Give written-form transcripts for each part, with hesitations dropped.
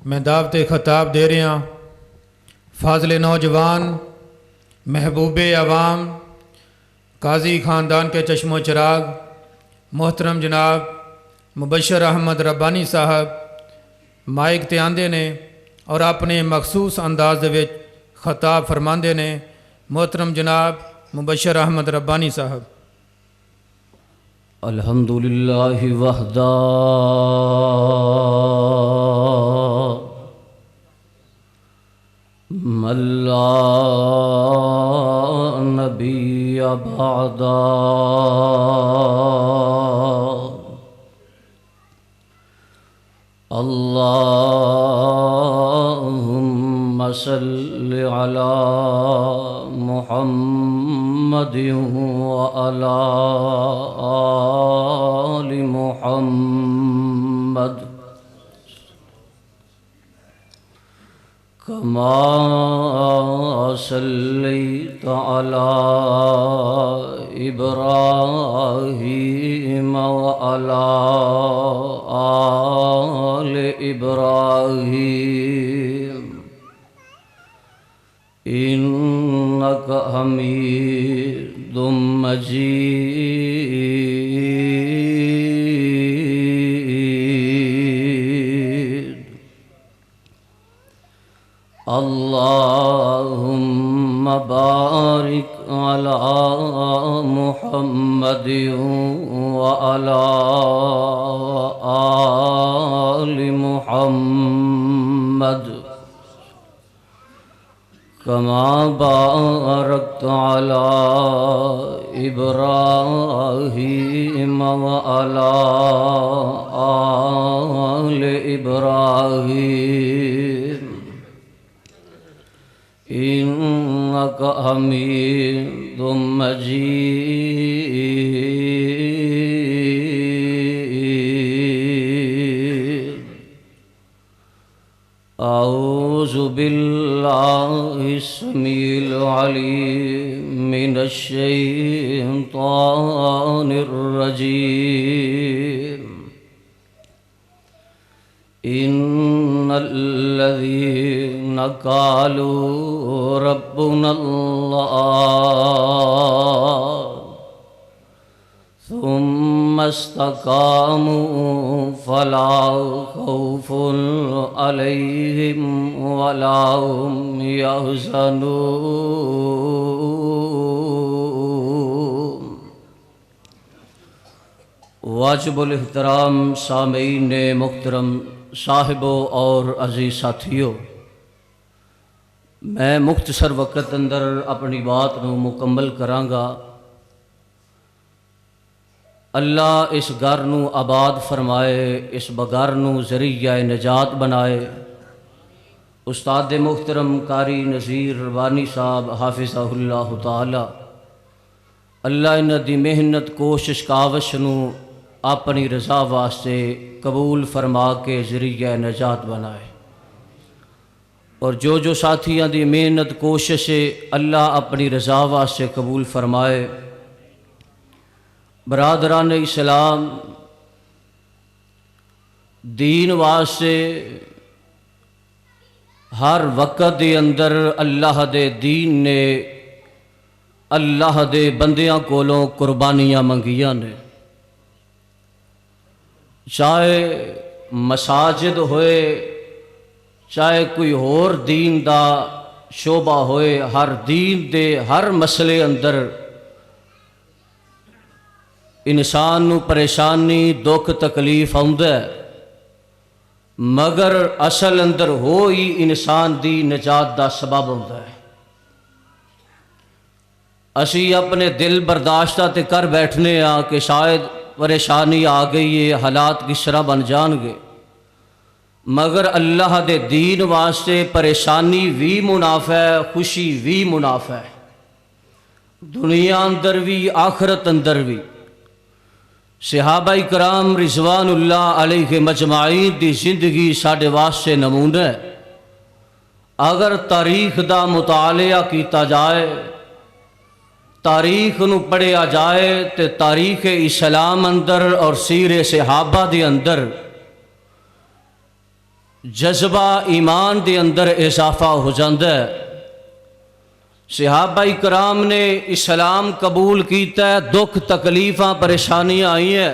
میں دعوت خطاب دے رہا فاضل نوجوان محبوب عوام قاضی خاندان کے چشم و چراغ محترم جناب مبشر احمد ربانی صاحب مائک تے آندے نے اور اپنے مخصوص انداز دے وچ خطاب فرماندے نے۔ محترم جناب مبشر احمد ربانی صاحب۔ الحمدللہ وحدہ من لا نبی بعدہ اللہم صل علی محمد وعلی آل محمد کما صلیت علی ابراہیم وعلی آل ابراہیم انک حمید مجید۔ اللہم بارک علی محمد وعلی آل محمد کما بارکت علی ابراہیم وعلی آل ابراہیم انک حمید مجید۔ اعوذ باللہ السمیع العلیم من الشیطان الرجیم۔ ان الذین قالوا ربنا اللہ ثم استقاموا فلا خوف علیہم ولا هم يحزنون۔ واجب الاحترام سامعین محترم، صاحبوں اور عزیز ساتھیوں، میں مختصر وقت اندر اپنی بات نو مکمل کرانگا۔ اللہ اس گھر نو آباد فرمائے، اس بگھر نو ذریعہ نجات بنائے۔ استاد محترم قاری نذیر ربانی صاحب حافظہ اللہ تعالی، اللہ انہاں دی محنت کوشش کاوش نو اپنی رضا واسطے قبول فرما کے ذریعہ نجات بنائے، اور جو ساتھیاں دی محنت کوشش اللہ اپنی رضا واسطے قبول فرمائے۔ برادران اسلام، دین واسطے ہر وقت دے اندر اللہ دے دین نے اللہ دے بندیاں کولوں قربانیاں منگیاں نے، چاہے مساجد ہوئے، چاہے کوئی اور دین دا شعبہ ہوئے، ہر دین دے ہر مسئلے اندر انسان نو پریشانی دکھ تکلیف آؤندا ہے، مگر اصل اندر ہوئی انسان دی نجات دا سبب ہوندا ہے۔ اسی اپنے دل برداشتہ تے کر بیٹھنے ہاں کہ شاید پریشانی آ گئی ہے، حالات کس طرح بن جان گے، مگر اللہ دے دین واسطے پریشانی بھی منافع ہے، خوشی بھی منافع ہے، دنیا اندر بھی آخرت اندر بھی۔ صحابہ کرام رضوان اللہ علیہ مجمعین دی زندگی ساڈے واسطے نمونہ ہے۔ اگر تاریخ دا مطالعہ کیتا جائے، تاریخ نو پڑھیا جائے تے تاریخ اسلام اندر اور سیر صحابہ دے اندر جذبہ ایمان دے اندر اضافہ ہو جاتا ہے۔ صحابہ کرام نے اسلام قبول کیتا ہے، دکھ تکلیفاں پریشانیاں آئی ہیں،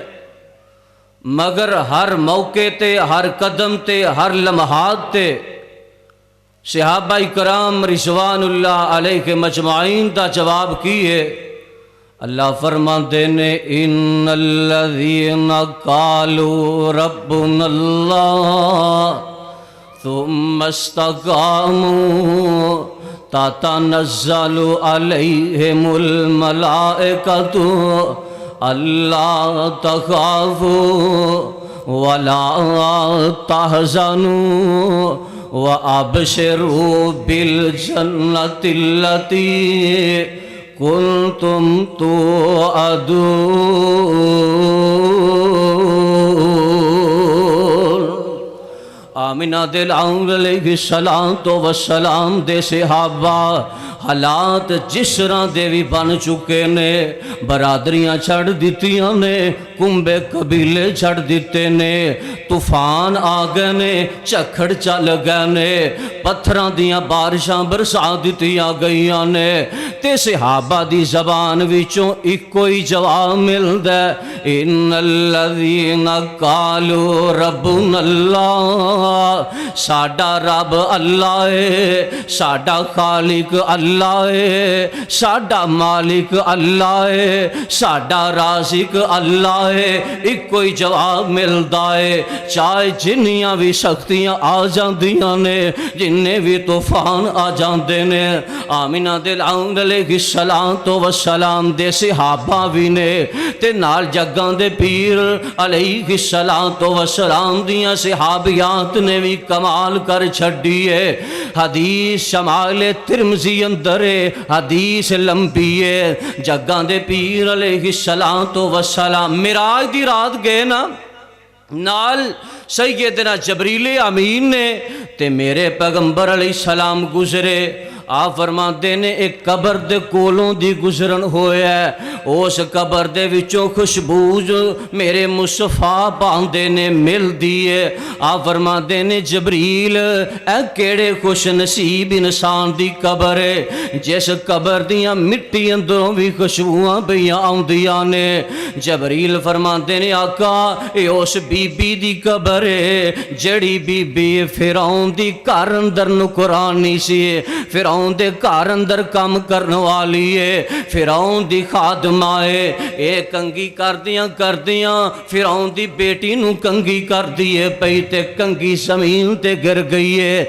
مگر ہر موقع تے، ہر قدم تے، ہر لمحات تے صحابہ کرام رضوان اللہ علیہ مجمعین دا جواب کی ہے۔ اللہ فرماتے نے ان الذین قالوا ربنا اللہ ثم استقاموا تتنزل علیہم الملائکۃ الا تخافوا ولا تحزنوا وابشروا بالجنۃ التی کنتم توعدون۔ آمینہ دل علیہ السلام دے صحابہ حالات جس طرح دے بھی بن چکے نے، برادریاں چھڑ دیتیاں نے، کنبے قبیلے چھڑ دیتے نے، طوفان آ گئے نے، چکھڑ چل گئے نے، پتھراں دیاں بارشاں برسا دیتیاں گئیاں نے، تے صحابہ دی زبان وچوں ایک کوئی جواب ملدا ہے، ان الذین قالوا ربنا اللہ، ساڈا رب اللہ ہے، ساڈا خالق اللہ ہے، ساڈا مالک اللہ ہے، ساڈا رازق اللہ ہے، ایک کوئی جواب ملدا ہے، چاہے جنیاں بھی سختیاں آ جاندیاں نے، جننے بھی طوفان آ جاندے نے۔ آمینہ دل علیہ السلام دے صحابہ بھی نے، تے نال جگاں دے پیر علیہ السلام دیاں صحابیات نے بھی کمال کر چھڈی ہے۔ حدیث شمال ترمذی اندر حدیث لمبی ہے، جگاں دے پیر علیہ السلام معراج دی رات گئے نا، نال سیدنا جبریل امین نے تے میرے پیغمبر علیہ السلام گزرے۔ آپ فرماتے نے ایک قبر دے کولوں دی گزرن ہویا ہے، اس قبر دے وچوں خوشبو جو میرے مصطفیٰ باندے نے مل دیے۔ آپ فرماتے نے جبریل اے کیڑے خوش نصیب انسان دی قبر ہے جس قبر دیاں مٹی اندروں بھی خوشبواں بیاں آندیاں نے۔ جبریل فرماتے نے آقا اے اس بی بی دی قبر ہے جڑی بی بی فرعون دی گھر اندر نکرانی سی، فرعون دے گھر اندر کام کرنے والی ہے، فرعون دی خادمہ ہے، اے کنگی کردیاں فرعون دی بیٹی نو کنگی کر دیے پئی تے کنگی زمین تے گر گئی ہے۔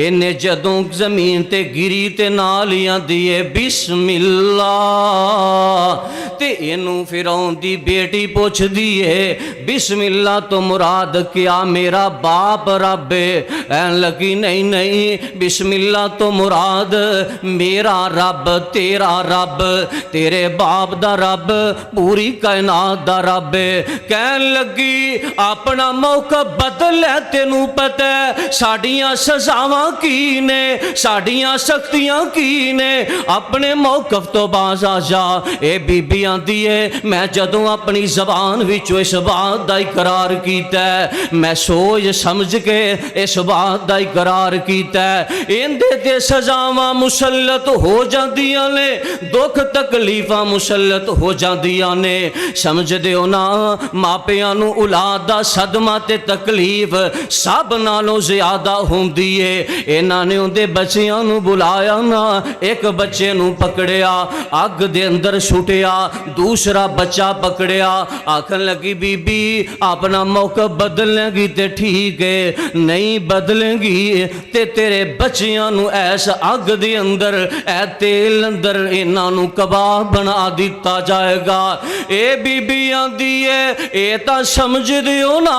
انہیں جدوں زمین تے گری تے نالیاں دیے بسم اللہ تے انہوں فرعون دی بیٹی پوچھ دیے بسم اللہ تو مراد کیا میرا باپ رب ہے؟ این لگی نہیں بسم اللہ تو مراد میرا رب، تیرا رب، تیرے باپ دا رب، پوری کائنات دا رب ہے۔ کہن لگی اپنا موقع بدل ہے، تینوں پتہ ہے ساڑیاں سزاواں کی نے، ساڑیاں سختیاں کی نے، اپنے موقف تو باز آ جا۔ اے بی بی آندی ہے میں جدوں اپنی زبان وچوں اس بات دا اقرار کیتا ہے، میں سوچ سمجھ کے اس بات دا اقرار کیتا ہے، اندے تے سزاواں مسلط ہو جاندیاں نے، دکھ تکلیفاں مسلط ہو جاندیاں نے۔ سمجھ دیو نا ماپیاں نو اولاد دا صدمہ تے تکلیف سب نالوں زیادہ ہوندی ہے۔ انہاں نے اندے بچیاں نو بلایا نا، ایک بچے نو پکڑیا اگ دے اندر سٹیا، دوسرا بچہ پکڑیا، آکھن لگی بی بی اپنا موقع بدلنے گی تے ٹھیک ہے، نہیں بدلیں گی تے تیرے بچیاں نو ایسا اگ دے اندر اے تیل اندر انہاں نو کباب بنا دیتا جائے گا۔ اے بی بی آندی ہے اے تا سمجھ دیو نا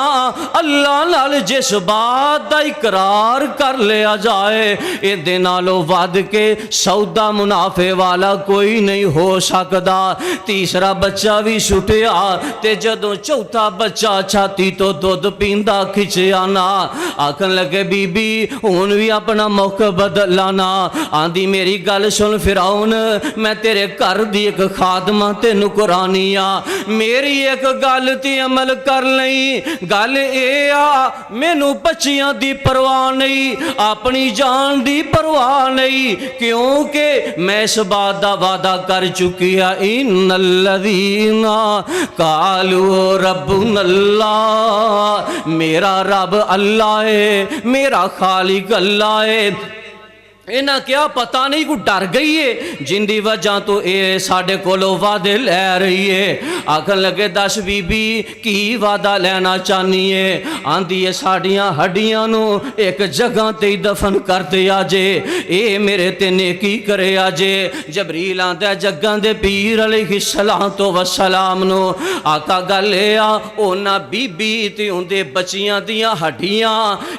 اللہ نال جس بات دا اقرار کر لیا جائے اے دے نالو ود کے سودا منافع والا کوئی نہیں ہو سکدا۔ تیسرا بچہ بھی چھٹیا تے جدوں چوتھا بچہ چھاتی تو دودھ پیندا کھچیا نا، آکھن لگے بی بی ہن بھی اپنا موقع بدلانا، آندی میری گل سن فرعون میں تیرے گھر دی ایک خادمہ تے نکرانی میری ایک گل تے عمل کر لئی گل اے مینوں بچیاں دی پرواہ نہیں اپنی جان دی پرواہ نہیں کیونکہ میں اس بات دا وعدہ کر چکی ان الذین قالوا ربنا اللہ میرا رب اللہ ہے میرا خالق اللہ ہے اینا کیا پتہ نہیں کو ڈر گئی ہے جن دی وجہ تو اے ساڑھے کولو وعدے لے رہی ہے آکھن لگے دس بی بی کی وعدہ لینا چاہنی ہے آندھی ہے ساڑھیاں ہڈیاں نو ایک جگہ تے دفن کر دیا جے اے میرے تے نیکی کرے آجے جبریل آندھا جگہ دے پیر علیہ السلام نو آقا گلے اونا بی بی تے اندے بچیاں دیاں ہڈیاں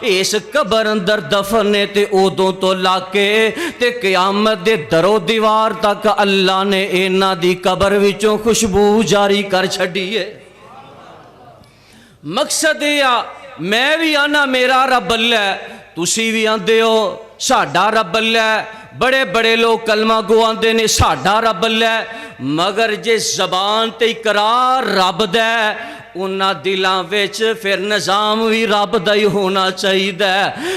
اس قبر اندر دفنے تے اودوں تو لاکے تے قیامت دے درو دیوار تک اللہ نے اینا دی قبر وچوں خوشبو جاری کر چھڑی ہے مقصد یہ میں بھی آنا میرا رب اللہ تسی بھی آندے ہو ساڈا رب اللہ بڑے بڑے لوگ کلمہ گو آندے نے ساڈا رب اللہ مگر جے زبان تے اقرار رب دے انہاں دلاں وچ پھر نظام بھی رب دا ہی ہونا چاہیے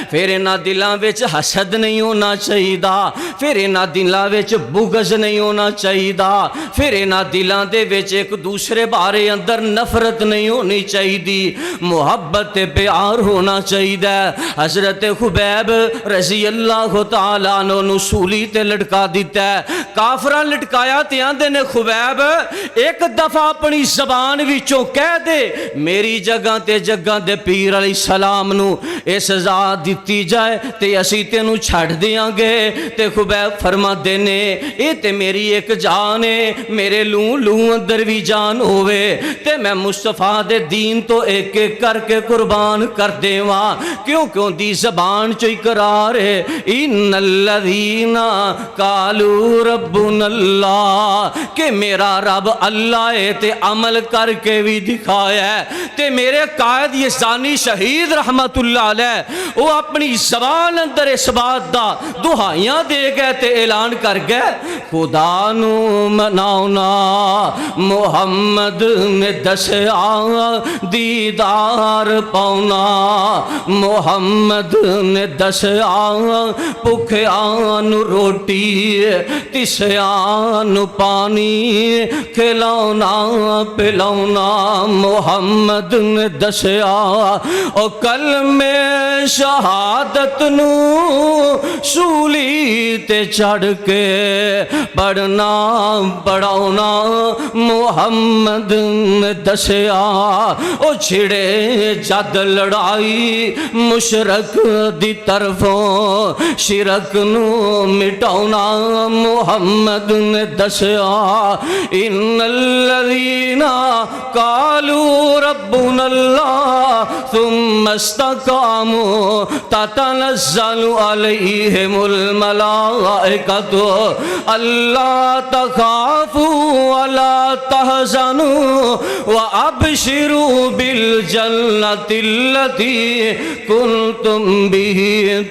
پھر انہاں دلاں وچ حسد نہیں ہونا چاہیے پھر انہاں دلاں وچ بغض نہیں ہونا چاہیے پھر انہاں دلاں دے وچ ایک دوسرے بارے اندر نفرت نہیں ہونی چاہیے محبت پیار ہونا چاہیے حضرت خبیب رضی اللہ تعالیٰ عنہ سولی تے لٹکا دیتا ہے کافراں لٹکایا تے آندے نے خبیب ایک دفعہ اپنی زبان وچوں کہہ دے میری جگہ تے جگہ دے پیر علیہ السلام نو اے سزا دیتی جائے تے اسی تینوں چھڑ دیاں گے تے خبیب فرما دینے اے تے میری ایک جان ہے میرے لوں اندر بھی جان ہوئے تے میں مصطفیٰ دے دین تو ایک ایک کر کے قربان کر دے وہاں کیوں دی زبان چو اقرار ہے ان الذین قالوا ربنا اللہ کہ میرا رب اللہ ہے تے عمل کر کے بھی دکھایا ہے تے میرے قائد یہ زانی شہید رحمت اللہ علیہ وہ اپنی زبان اندر اس بات دا دہائیاں دے گئے تے اعلان کر گئے خدا نو مناؤنا محمد نے دسیا دیدار پاؤنا محمد نے دسیا پکھیان روٹی تسیان پانی کھلاؤنا پلاؤنا محمد نے دسیا او کلمے شہادت نو سولی تے چڑھ کے پڑھنا پڑھاؤنا محمد نے دسیا او چھڑے جد لڑائی مشرک دی طرفوں شرک نو مٹاؤنا محمد نے دسیا ان الذین قالوا ربنا اللہ ثم استقاموا تتنزل علیہم الملائکۃ اللہ تخافوا ولا تحزنوا وابشروا بالجنۃ التي کنتم به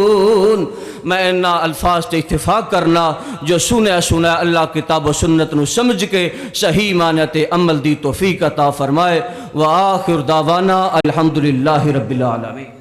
توعدون میں انہا الفاظ تے اتفاق کرنا جو سنے اللہ کتاب و سنت نو سمجھ کے صحیح معنی عمل دی توفیق عطا فرمائے وآخر دعوانا الحمدللہ رب العالمین